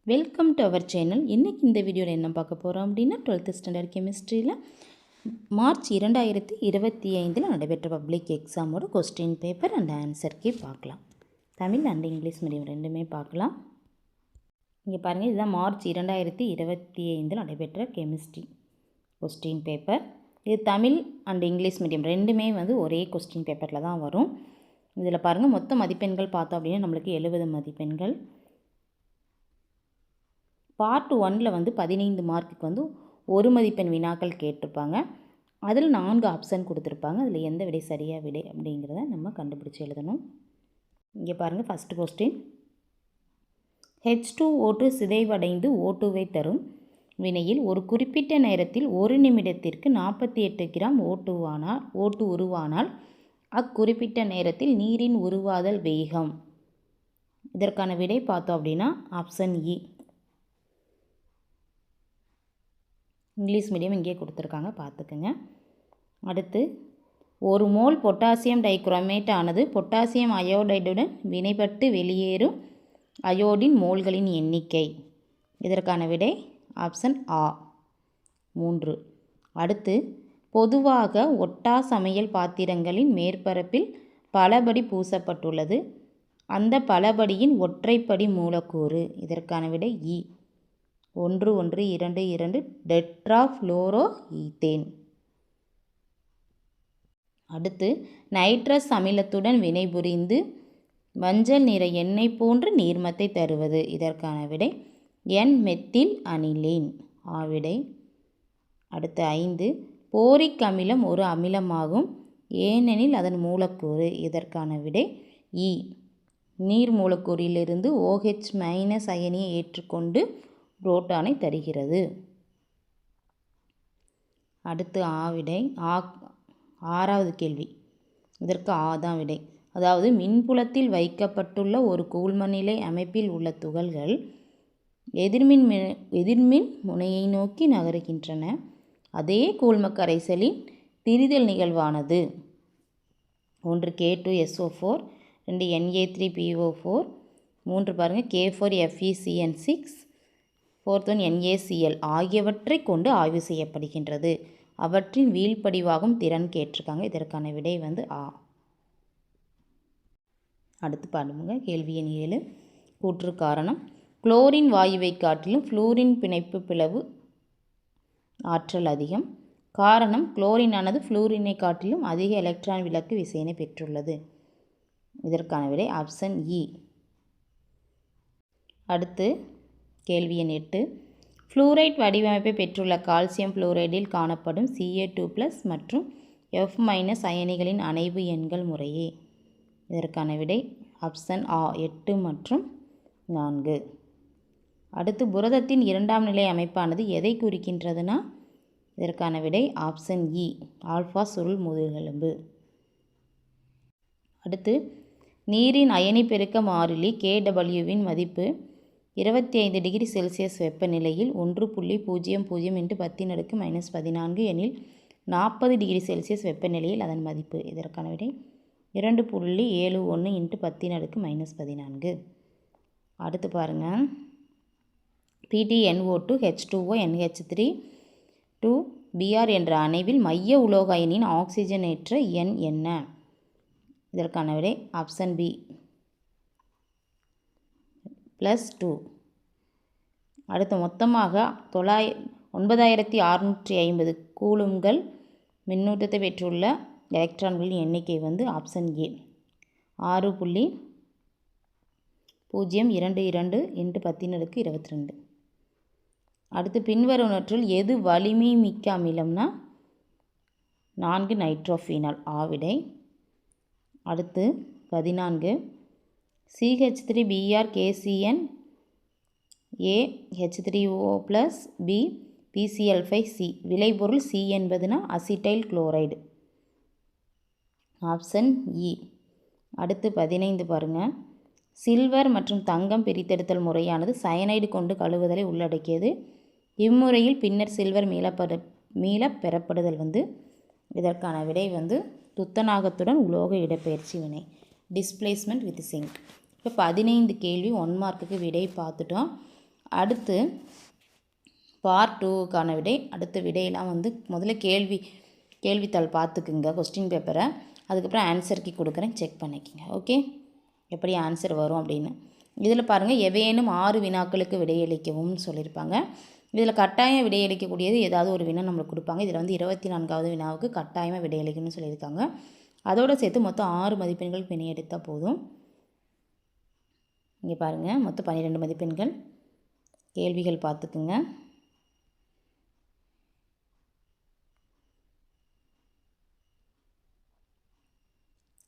Welcome to our channel. இன்றைக்கி இந்த வீடியோவில் என்ன பார்க்க போகிறோம் அப்படின்னா 12th ஸ்டாண்டர்ட் கெமிஸ்ட்ரியில் மார்ச் 2025 நடைபெற்ற பப்ளிக் எக்ஸாமோட question paper and answer key பார்க்கலாம். தமிழ் அண்ட் இங்கிலீஷ் மீடியம் ரெண்டுமே பார்க்கலாம். இங்கே பாருங்கள், இதுதான் மார்ச் 2025 நடைபெற்ற கெமிஸ்ட்ரி கொஸ்டின் பேப்பர். இது தமிழ் அண்ட் இங்கிலீஷ் மீடியம் ரெண்டுமே ஒரே கொஸ்டின் பேப்பரில் தான் வரும். இதில் பாருங்கள், மொத்த மதிப்பெண்கள் பார்த்தோம் அப்படின்னா நம்மளுக்கு 70 மதிப்பெண்கள். பார்ட் 1ல் 15 மார்க்குக்கு 1 மதிப்பெண் வினாக்கள் கேட்டிருப்பாங்க. அதில் 4 ஆப்ஷன் கொடுத்துருப்பாங்க. அதில் எந்த விடை சரியாக விடை அப்படிங்கிறத நம்ம கண்டுபிடிச்சி எழுதணும். இங்கே பாருங்கள், ஃபஸ்ட்டு கொஸ்டின். H2O2 சிதைவடைந்து O2வை தரும் வினையில் ஒரு குறிப்பிட்ட நேரத்தில் 1 நிமிடத்திற்கு 48 கிராம் O2 உருவானால் அக்குறிப்பிட்ட நேரத்தில் நீரின் உருவாதல் வேகம். இதற்கான விடை பார்த்தோம் அப்படின்னா ஆப்ஷன் இ. இங்கிலீஷ் மீடியம் இங்கே கொடுத்துருக்காங்க, பார்த்துக்குங்க. அடுத்து, ஒரு மோல் பொட்டாசியம் டைக்ரோமேட் ஆனது பொட்டாசியம் அயோடைடுடன் வினைப்பட்டு வெளியேறும் அயோடின் மோல்களின் எண்ணிக்கை. இதற்கான விடை ஆப்ஷன் ஆ 3. அடுத்து, பொதுவாக ஒட்டா சமையல் பாத்திரங்களின் மேற்பரப்பில் பலபடி பூசப்பட்டுள்ளது. அந்த பலபடியின் ஒற்றைப்படி மூலக்கூறு. இதற்கான விடை இ 1,1,2,2 டெட்ராஃப்ளோரோ ஈத்தேன். அடுத்து, நைட்ரஸ் அமிலத்துடன் வினைபுரிந்து மஞ்சள் நிற எண்ணெய் போன்ற நீர்மத்தை தருவது. இதற்கான விடை N-மெத்தில் அனிலீன். ஆவிடை. அடுத்து 5, போரிக் அமிலம் ஒரு அமிலமாகும், ஏனெனில் அதன் மூலக்கூறு. இதற்கான விடை இ. நீர் மூலக்கூறிலிருந்து OH- அயனியை ஏற்றுக்கொண்டு புரோட்டானை தருகிறது. அடுத்து ஆவிடை. 6வது கேள்வி. இதற்கு ஆதான் விடை. அதாவது, மின்புலத்தில் வைக்கப்பட்டுள்ள ஒரு கூழ்மநிலை அமைப்பில் உள்ள துகள்கள் எதிர்மின் முனையை நோக்கி நகருகின்றன. அதே கூழ்ம கரைசலின் திரிதல் நிகழ்வானது 1 K2SO4, 2 Na3PO4, 3 பாருங்கள் K4FeCN6, 4th NaCl ஆகியவற்றை கொண்டு ஆய்வு செய்யப்படுகின்றது. அவற்றின் வீழ்படிவாகும் திறன் கேட்டிருக்காங்க. இதற்கான விடை ஆ. அடுத்து பாருங்க, கேள்வி எண் 7. கூற்று காரணம். குளோரின் வாயுவை காட்டிலும் ஃப்ளூரின் பிணைப்பு பிளவு ஆற்றல் அதிகம். காரணம், குளோரினானது ஃப்ளூரினை காட்டிலும் அதிக எலக்ட்ரான் விலக்கு விசையினை பெற்றுள்ளது. இதற்கான விடை ஆப்ஷன் இ. அடுத்து கேள்வி எண் 8. ஃப்ளூரைட் வடிவமைப்பை பெற்றுள்ள கால்சியம் ஃப்ளூரைடில் காணப்படும் Ca2+ மற்றும் F- அயனிகளின் அணைவு எண்கள் முறையே. இதற்கான விடை ஆப்ஷன் ஆ 8 மற்றும் 4. அடுத்து, புரதத்தின் 2ஆம் நிலை அமைப்பானது எதை குறிக்கின்றதுன்னா இதற்கான விடை ஆப்ஷன் இ ஆல்ஃபா சுருள் முதுகெலும்பு. அடுத்து, நீரின் அயனி பெருக்க மாறிலி KWவின் மதிப்பு 25 டிகிரி செல்சியஸ் வெப்பநிலையில் 1.00 × 10⁻⁻14 எனில் 40 டிகிரி செல்சியஸ் வெப்பநிலையில் அதன் மதிப்பு. இதற்கான விடை 2.71 × 10⁻⁻14. அடுத்து பாருங்கள், PtNO2 H2O NH3 2Br என்ற அணைவில் மைய உலோக அயனியின் ஆக்சிஜனேற்ற எண் என்ன? இதற்கான விடை ஆப்ஷன் பி +2. அடுத்து, மொத்தமாக 9650 கூலும்கள் மின்னூட்டத்தை பெற்றுள்ள எலக்ட்ரான்களின் எண்ணிக்கை ஆப்ஷன் ஏ 6.022 × 10⁻22. அடுத்து, பின்வருவனற்றுள் எது வலிமை மிக்க அமிலம்னா 4 நைட்ரோஃபீனால். ஆவிடை. அடுத்து 14, CH3Br KCN A H3O+ B PCl5C. விளைபொருள் C என்பதுனா அசிட்டைல் குளோரைடு. ஆப்ஷன் இ. அடுத்து 15 பாருங்கள், சில்வர் மற்றும் தங்கம் பிரித்தெடுத்தல் முறையானது சயனைடு கொண்டு கழுவுதலை உள்ளடக்கியது. இம்முறையில் பின்னர் சில்வர் மீள பெறப்படுதல் இதற்கான விடை துத்தநாகத்துடன் உலோக இடப்பெயர்ச்சி வினை, டிஸ்பிளேஸ்மெண்ட் வித் சிங்க். இப்போ 15 கேள்வி 1 மார்க்குக்கு விடை பார்த்துட்டோம். அடுத்து பார்ட் 2க்கான விடை. அடுத்த விடையெல்லாம் வந்து முதல்ல கேள்வித்தாள் பார்த்துக்குங்க கொஸ்டின் பேப்பரை. அதுக்கப்புறம் ஆன்சர் கீ கொடுக்குறேன், செக் பண்ணிக்கோங்க. ஓகே, எப்படி ஆன்சர் வரும் அப்படின்னு. இதில் பாருங்கள், எவையேனும் 6 வினாக்களுக்கு விடையளிக்கவும்னு சொல்லியிருப்பாங்க. இதில் கட்டாயம் விடையளிக்கக்கூடியது ஏதாவது ஒரு வினா நம்மளுக்கு கொடுப்பாங்க. இதில் வந்து 24வது வினாவுக்கு கட்டாயமாக விடையளிக்கணும்னு சொல்லியிருக்காங்க. அதோடு சேர்த்து மொத்தம் 6 மதிப்பெண்கள் வினை எடுத்தால் போதும். இங்கே பாருங்கள், மொத்தம் 12 மதிப்பெண்கள். கேள்விகள் பார்த்துக்குங்க.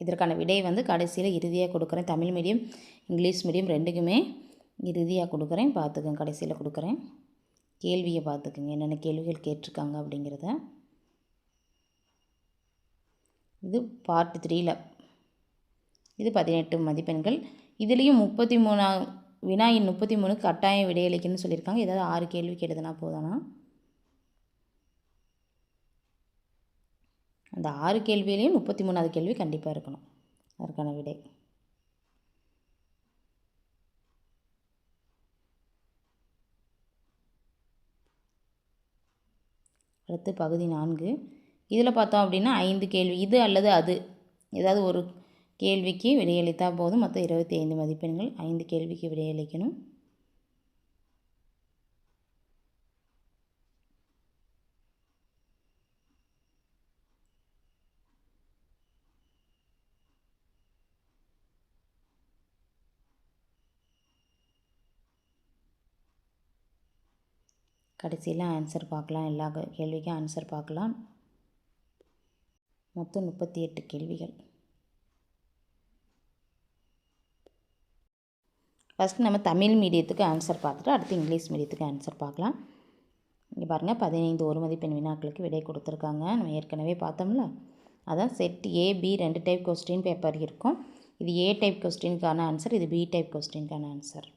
இதற்கான விடை வந்து கடைசியில் இறுதியாக கொடுக்குறேன். தமிழ் மீடியம் இங்கிலீஷ் மீடியம் ரெண்டுக்குமே இறுதியாக கொடுக்குறேன், பார்த்துக்கங்க. கடைசியில் கொடுக்குறேன். கேள்வியை பார்த்துக்குங்க, என்னென்ன கேள்விகள் கேட்டிருக்காங்க அப்படிங்கிறத. இது பார்ட் 3ல் இது 18 மதிப்பெண்கள். இதுலேயும் 33 வினாயின் 33 கட்டாயம் விடையளிக்கணும்னு சொல்லியிருக்காங்க. ஏதாவது 6 கேள்விக்கு எழுதுனா போதானா? அந்த 6 கேள்வியிலையும் 33வது கேள்வி கண்டிப்பாக இருக்கணும். அதற்கான விடை அடுத்து பகுதி 4. இதில் பார்த்தோம் அப்படின்னா 5 கேள்வி, இது அல்லது அது ஏதாவது ஒரு கேள்விக்கு விடையளித்தால் போதும். மொத்தம் 25 மதிப்பெண்கள். 5 கேள்விக்கு விடையளிக்கணும். கடைசியில் ஆன்சர் பார்க்கலாம். எல்லா கேள்விக்கும் ஆன்சர் பார்க்கலாம். மொத்தம் 38 கேள்விகள். ஃபஸ்ட்டு நம்ம தமிழ் மீடியத்துக்கு ஆன்சர் பார்த்துட்டு அடுத்து இங்கிலீஷ் மீடியத்துக்கு ஆன்சர் பார்க்கலாம். இங்கே பாருங்கள், 15 ஒரு மதிப்பெண் வினாக்களுக்கு விடை கொடுத்துருக்காங்க. நம்ம ஏற்கனவே பார்த்தோம்ல, அதான் set A, B 2 type question paper இருக்கும். இது A டைப் கொஸ்டினுக்கான ஆன்சர், இது B டைப் கொஸ்டினுக்கான ஆன்சர்.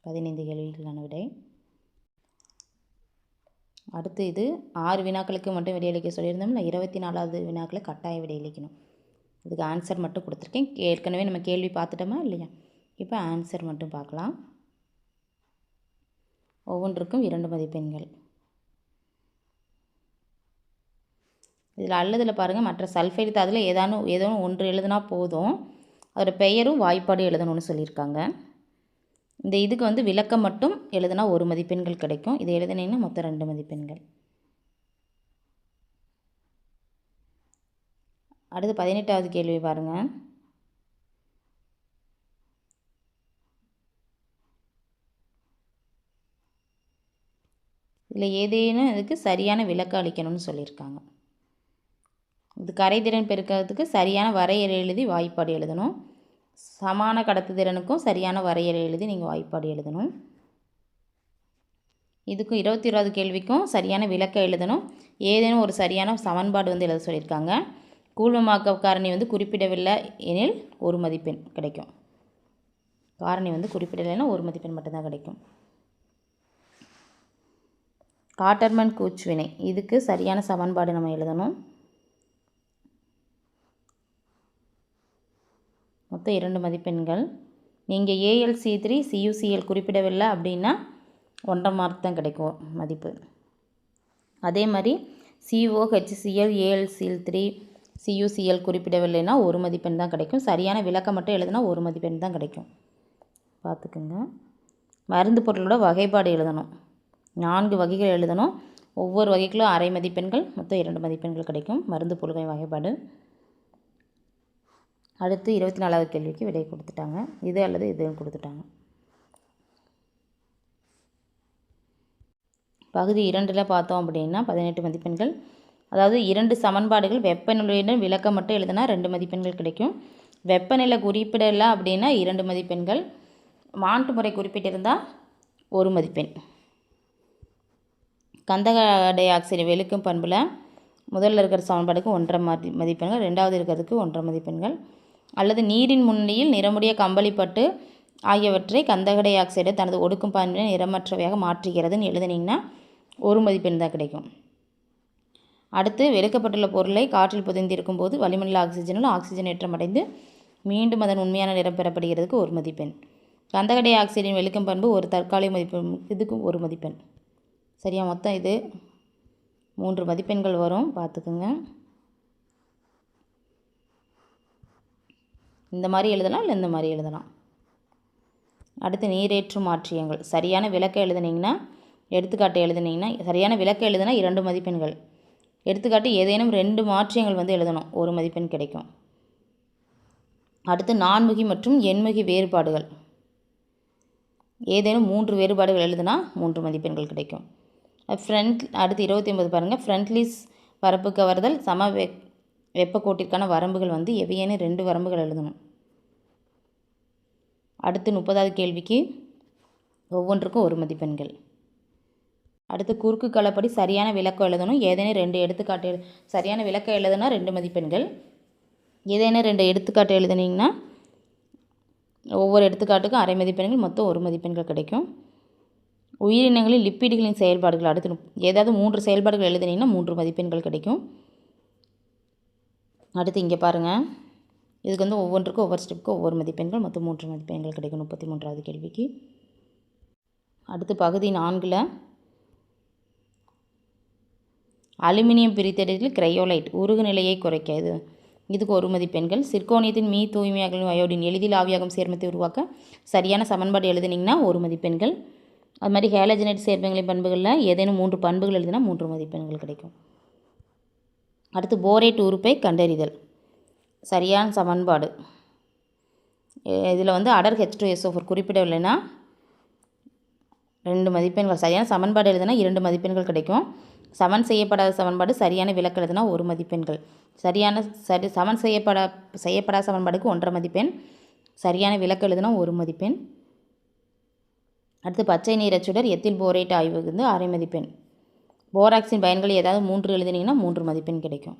பதினைந்து கேள்விகளான விடை. அடுத்து இது 6 வினாக்களுக்கு மட்டும் விடையளிக்க சொல்லியிருந்தோம்ல, 24வது வினாக்களை கட்டாயம் விடையளிக்கணும். இதுக்கு ஆன்சர் மட்டும் கொடுத்துருக்கேன். ஏற்கனவே நம்ம கேள்வி பார்த்துட்டோமா இல்லையா? இப்போ ஆன்சர் மட்டும் பார்க்கலாம். ஒவ்வொன்றுக்கும் 2 மதிப்பெண்கள். இதில் அல்லதில் பாருங்கள், மற்ற சல்ஃபைடு தாதில் ஏதோ ஒன்று எழுதுனா போதும். அதோட பெயரும் வாய்ப்பாடு எழுதணும்னு சொல்லியிருக்காங்க. இந்த இதுக்கு வந்து விளக்கம் மட்டும் எழுதுனா 1 மதிப்பெண்கள் கிடைக்கும். இதை எழுதினீங்கன்னா மொத்தம் 2 மதிப்பெண்கள். அடுத்து 18வது கேள்வி பாருங்கள். இதில் ஏதேனும் இதுக்கு சரியான விளக்கம் அளிக்கணும்னு சொல்லியிருக்காங்க. இது கரைதிறன் பெருக்கிறதுக்கு சரியான வரையறை எழுதி வாய்ப்பாடு எழுதணும். சமான கடத்துதிறனுக்கும் சரியான வரையறை எழுதி நீங்கள் வாய்ப்பாடு எழுதணும். இதுக்கும் 21வது கேள்விக்கும் சரியான விளக்கம் எழுதணும். ஏதேனும் ஒரு சரியான சமன்பாடு வந்து எழுத சொல்லியிருக்காங்க. கூழ்மமாக்க காரணி வந்து குறிப்பிடவில்லை எனில் 1 மதிப்பெண் கிடைக்கும். காரணி வந்து குறிப்பிடலைன்னா 1 மதிப்பெண் மட்டும்தான் கிடைக்கும். காட்டர்மன் கூச் வினை, இதுக்கு சரியான சமன்பாடு நம்ம எழுதணும். மொத்தம் 2 மதிப்பெண்கள். நீங்கள் AlC3 CuCl குறிப்பிடவில்லை அப்படின்னா 1.5 மார்க் தான் கிடைக்கும் மதிப்பு. அதே மாதிரி COHCl AlCl3 CuCl குறிப்பிடவில்லைன்னா 1 மதிப்பெண் தான் கிடைக்கும். சரியான விளக்கம் மட்டும் எழுதுனா 1 மதிப்பெண் தான் கிடைக்கும். பார்த்துக்குங்க. மருந்து பொருளோட வகைப்பாடு எழுதணும். 4 வகைகள் எழுதணும். ஒவ்வொரு வகைகளும் அரை மதிப்பெண்கள். மொத்தம் 2 மதிப்பெண்கள் கிடைக்கும். மருந்து பொருள்கள் வகைப்பாடு. அடுத்து 24வது கேள்விக்கு விடை கொடுத்துட்டாங்க. இது அல்லது இதுன்னு கொடுத்துட்டாங்க. பகுதி 2ல் பார்த்தோம் அப்படின்னா 18 மதிப்பெண்கள். அதாவது 2 சமன்பாடுகள் வெப்பநிலையுடன் விளக்கம் மட்டும் எழுதுனா 2 மதிப்பெண்கள் கிடைக்கும். வெப்பநிலை குறிப்பிடலை அப்படின்னா 2 மதிப்பெண்கள். மாற்று முறை குறிப்பிட்டிருந்தால் 1 மதிப்பெண். கந்தக டை ஆக்சைடு வெளுக்கும் பண்பில் முதல்ல இருக்கிற சமன்பாடுக்கு 1.5 மதிப்பெண்கள், 2வது இருக்கிறதுக்கு 1.5 மதிப்பெண்கள். அல்லது நீரின் முன்னிலையில் நிறமுடைய கம்பளிப்பட்டு ஆகியவற்றை கந்தக டை ஆக்சைடு தனது ஒடுக்கும் பண்பினை நிறமற்றவையாக மாற்றுகிறதுன்னு எழுதுனீங்கன்னா 1 மதிப்பெண் தான் கிடைக்கும். அடுத்து விளக்கப்பட்டுள்ள பொருளை காற்றில் புதைந்திருக்கும் போது வளிமண்டல ஆக்சிஜனால் ஆக்சிஜன் ஏற்றமடைந்து மீண்டும் அதன் உண்மையான நிறம் பெறப்படுகிறதுக்கு ஒரு மதிப்பெண். கந்தக டை ஆக்சைடின் வெளுக்கும் பண்பு ஒரு தற்காலிக மதிப்பெண், இதுக்கும் ஒரு மதிப்பெண். சரியா, மொத்தம் இது 3 மதிப்பெண்கள் வரும், பார்த்துக்குங்க. இந்த மாதிரி எழுதலாம், இல்லை இந்த மாதிரி எழுதலாம். அடுத்து நீரேற்று மாற்றியங்கள். சரியான விளக்கம் எழுதுனீங்கன்னா, எடுத்துக்காட்டு எழுதுனீங்கன்னா, சரியான விளக்கம் எழுதுனா 2 மதிப்பெண்கள். எடுத்துக்காட்டு ஏதேனும் 2 மாற்றியங்கள் வந்து எழுதணும், 1 மதிப்பெண் கிடைக்கும். அடுத்து நான்முகி மற்றும் எண்முகி வேறுபாடுகள். ஏதேனும் 3 வேறுபாடுகள் எழுதுனா 3 மதிப்பெண்கள் கிடைக்கும். அடுத்து 29 பாருங்கள். ஃப்ரண்ட்லீஸ் பரப்பு கவர்தல் சம வெப்பக்கோட்டிற்கான வரம்புகள் வந்து எவையேனும் 2 வரம்புகள் எழுதணும். அடுத்து 30வது கேள்விக்கு ஒவ்வொன்றுக்கும் 1 மதிப்பெண்கள். அடுத்து குறுக்கு களப்படி சரியான விளக்கம் எழுதணும். ஏதேனும் 2 எடுத்துக்காட்டு சரியான விளக்கம் எழுதுனா 2 மதிப்பெண்கள். ஏதேனும் 2 எடுத்துக்காட்டு எழுதுனீங்கன்னா ஒவ்வொரு எடுத்துக்காட்டுக்கும் அரை மதிப்பெண்கள், மொத்தம் 1 மதிப்பெண்கள் கிடைக்கும். உயிரினங்களின் லிப்பிடுகளின் செயல்பாடுகள். அடுத்து ஏதாவது 3 செயல்பாடுகள் எழுதுனீங்கன்னா 3 மதிப்பெண்கள் கிடைக்கும். அடுத்து இங்கே பாருங்கள், இதுக்கு வந்து ஒவ்வொன்றுக்கும் ஒவ்வொரு ஸ்டெப்புக்கும் ஒவ்வொரு மதிப்பெண்கள், மொத்தம் 3 மதிப்பெண்கள் கிடைக்கும் 33வது கேள்விக்கு. அடுத்து பகுதி 4ல் அலுமினியம் பிரித்தெடுத்தல் கிரையோலைட் உருகு நிலையை குறைக்க, இதுக்கு 1 மதிப்பெண்கள். சிர்கோனியத்தின் மீ தூய்மையாகும் அயோடின் எளிதில் ஆவியாகும் சேர்மத்தை உருவாக்க சரியான சமன்பாடு எழுதுனீங்கன்னா 1 மதிப்பெண்கள். அது மாதிரி ஹேலஜனைட் சேர்மங்களின் பண்புகளில் ஏதேனும் 3 பண்புகள் எழுதினா 3 மதிப்பெண்கள் கிடைக்கும். அடுத்து போரேட் உறுப்பை கண்டறிதல். சரியான சமன்பாடு. இதில் வந்து அடர் H2SO4 குறிப்பிடவில்லைன்னா 2 மதிப்பெண்கள். சரியான சமன்பாடு எழுதுனா 2 மதிப்பெண்கள் கிடைக்கும். சமன் செய்யப்படாத சமன்பாடு சரியான விளக்கம் எழுதுனா 1 மதிப்பெண்கள். சமன் செய்யப்படாத சமன்பாடுக்கு 1.5 மதிப்பெண். சரியான விளக்கம் எழுதுனா 1 மதிப்பெண். அடுத்து பச்சை நீரச்சுடர் எத்தில் போரேட் ஆய்வுக்கு வந்து அரை மதிப்பெண். போராக்சின் பயன்கள் ஏதாவது 3 எழுதினீங்கன்னா 3 மதிப்பெண் கிடைக்கும்.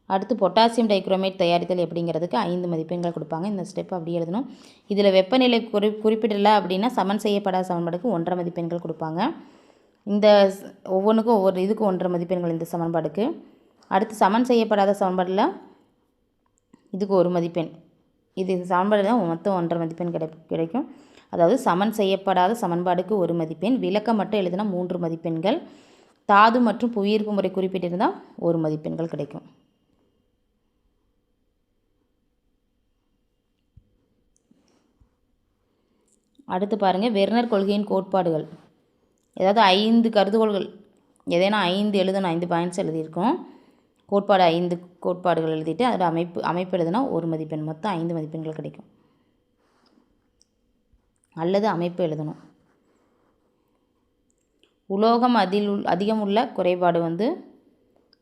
அடுத்து பொட்டாசியம் டைக்ரோமேட் தயாரித்தல் எப்படிங்கிறதுக்கு 5 மதிப்பெண்கள் கொடுப்பாங்க. இந்த ஸ்டெப் அப்படி எழுதணும். இதில் வெப்பநிலை குறிப்பிடலை அப்படின்னா சமன் செய்யப்படாத சமன்பாடுக்கு 1.5 மதிப்பெண்கள் கொடுப்பாங்க. இந்த ஒவ்வொன்றுக்கும் ஒவ்வொரு இதுக்கு 1.5 மதிப்பெண்கள் இந்த சமன்பாடுக்கு. அடுத்து சமன் செய்யப்படாத சமன்பாடில் இதுக்கு 1 மதிப்பெண். இது சமன்பாடு தான் மொத்தம் 1.5 மதிப்பெண் கிடைக்கும். அதாவது சமன் செய்யப்படாத சமன்பாடுக்கு 1 மதிப்பெண், விளக்கம் மட்டும் எழுதினா 3 மதிப்பெண்கள், தாது மற்றும் புவியீர்ப்பு முறை குறிப்பிட்டிருந்தால் 1 மதிப்பெண்கள் கிடைக்கும். அடுத்து பாருங்கள், வெர்னர் கொள்கையின் கோட்பாடுகள். ஏதாவது 5 கருதுகோள்கள், ஏதேனா 5 எழுதணும், 5 பாயிண்ட்ஸ் எழுதியிருக்கோம். கோட்பாடு 5 கோட்பாடுகள் எழுதிட்டு அதோட அமைப்பு எழுதுனா 1 மதிப்பெண், மொத்தம் 5 மதிப்பெண்கள் கிடைக்கும். அல்லது அமைப்பு எழுதணும். உலோகம் அதிகம் உள்ள குறைபாடு வந்து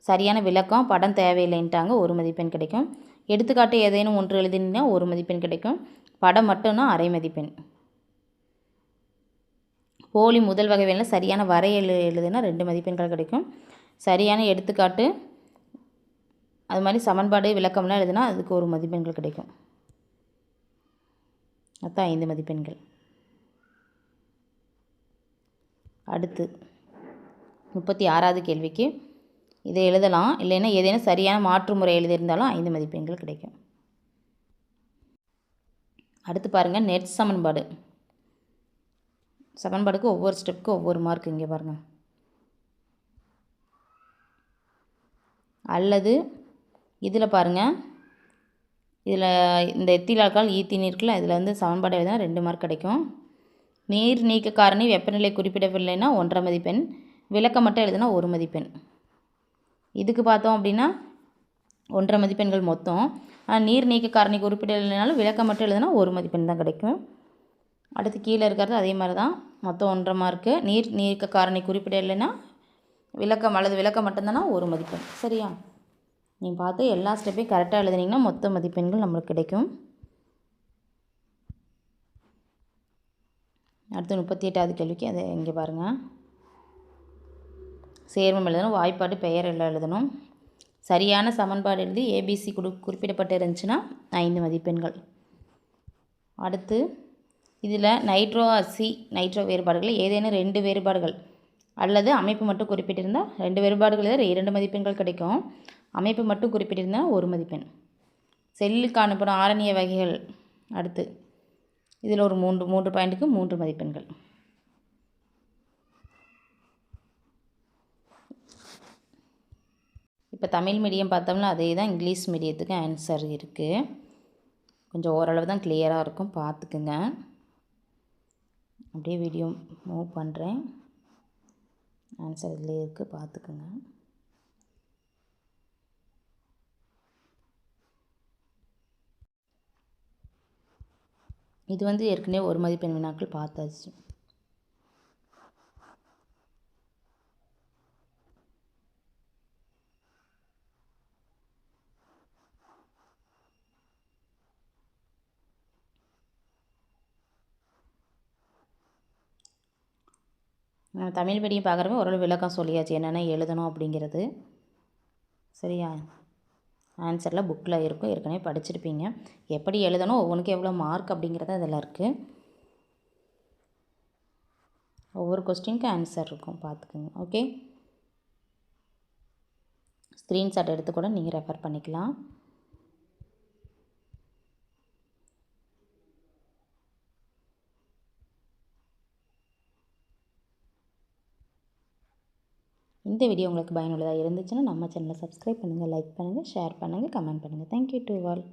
சரியான விளக்கம், படம் தேவையில்லைன்ட்டாங்க, 1 மதிப்பெண் கிடைக்கும். எடுத்துக்காட்டு ஏதேனும் 1 எழுதினா 1 மதிப்பெண் கிடைக்கும். படம் மட்டும்னா அரை மதிப்பெண். போலி முதல் வகை வேலை சரியான வரை எழுதுனா 2 மதிப்பெண்கள் கிடைக்கும். சரியான எடுத்துக்காட்டு அது மாதிரி சமன்பாடு விளக்கம்லாம் எழுதுனா அதுக்கு 1 மதிப்பெண்கள் கிடைக்கும். மொத்தம் 5 மதிப்பெண்கள். அடுத்து 36வது கேள்விக்கு இதை எழுதலாம், இல்லைன்னா ஏதேனும் சரியான மாற்று முறை எழுதியிருந்தாலும் 5 மதிப்பெண்கள் கிடைக்கும். அடுத்து பாருங்கள், நெட் சமன்பாடு. சமன்பாடுக்கு ஒவ்வொரு ஸ்டெப்புக்கும் ஒவ்வொரு மார்க். இங்கே பாருங்கள். அல்லது இதில் பாருங்கள், இதில் இந்த எத்தில் ஆல்கஹால் ஈத்தீன் இருக்குல்ல, இதில் வந்து சமன்பாடு எழுதினா 2 மார்க் கிடைக்கும். நீர் நீக்க காரணி வெப்பநிலை குறிப்பிடவில்லைன்னா 1.5 மதிப்பெண், விளக்கம் மட்டும் எழுதுனா 1 மதிப்பெண். இதுக்கு பார்த்தோம் அப்படின்னா 1.5 மதிப்பெண்கள் மொத்தம். ஆனால் நீர் நீக்க காரணி குறிப்பிடவில்லைனாலும் விளக்கம் மட்டும் எழுதுனா 1 மதிப்பெண் தான் கிடைக்கும். அடுத்து கீழே இருக்கிறது அதே மாதிரி தான், மொத்தம் 1.5 மார்க்கு. நீர் நீக்க காரணி குறிப்பிடலைன்னா விளக்கம் அல்லது விளக்கம் மட்டும்தானா 1 மதிப்பெண். சரியா, நீங்கள் பார்த்து எல்லா ஸ்டெப்பையும் கரெக்டாக எழுதுனீங்கன்னா மொத்த மதிப்பெண்கள் நம்மளுக்கு கிடைக்கும். அடுத்து 38வது கேள்விக்கு அதை இங்கே பாருங்கள். சேர்மம் எழுதணும், வாய்ப்பாடு பெயர் எல்லாம் எழுதணும். சரியான சமன்பாடு எழுதி ஏபிசி குறிப்பிடப்பட்டு இருந்துச்சுன்னா 5 மதிப்பெண்கள். அடுத்து இதில் நைட்ரோ வேறுபாடுகள் ஏதேனும் 2 வேறுபாடுகள் அல்லது அமைப்பு மட்டும் குறிப்பிட்டிருந்தால் 2 வேறுபாடுகள் 2 மதிப்பெண்கள் கிடைக்கும். அமைப்பு மட்டும் குறிப்பிட்டிருந்தால் 1 மதிப்பெண். செல்லுக்கு அனுப்பணும் ஆரணிய வகைகள் அடுத்து இதில் ஒரு 3 பாயிண்ட்டுக்கு 3 மதிப்பெண்கள். இப்போ தமிழ் மீடியம் பார்த்தோம்னா அதே தான் இங்கிலீஷ் மீடியத்துக்கு ஆன்சர் இருக்குது. கொஞ்சம் ஓரளவு தான் கிளியராக இருக்கும், பார்த்துக்குங்க. அப்படியே வீடியோ மூவ் பண்ணுறேன். ஆன்சர் இதிலே இருக்குது, பார்த்துக்குங்க. இது வந்து ஏற்கனவே 1 மதிப்பெண் வினாக்கள் பார்த்தாச்சு. தமிழ் மீடியம் பார்க்குறப்ப ஓரளவு விளக்கம் சொல்லியாச்சு என்னென்ன எழுதணும் அப்படிங்கிறது. சரியா? ஆன்சரில் புக்கில் இருக்கும், ஏற்கனவே படிச்சிருப்பீங்க. எப்படி எழுதணும், ஒவ்வொன்றுக்கும் எவ்வளோ மார்க் அப்படிங்கிறது அதில் இருக்குது. ஒவ்வொரு கொஸ்டினுக்கும் ஆன்சர் இருக்கும், பார்த்துக்குங்க. ஓகே, ஸ்க்ரீன்ஷாட் எடுத்து கூட நீங்கள் ரெஃபர் பண்ணிக்கலாம். இந்த வீடியோ உங்களுக்கு பயனுள்ளதாக இருந்துச்சுன்னா நம்ம சேனலை சப்ஸ்கிரைப் பண்ணுங்கள், லைக் பண்ணுங்கள், ஷேர் பண்ணுங்கள், கமெண்ட் பண்ணுங்கள். Thank you to all.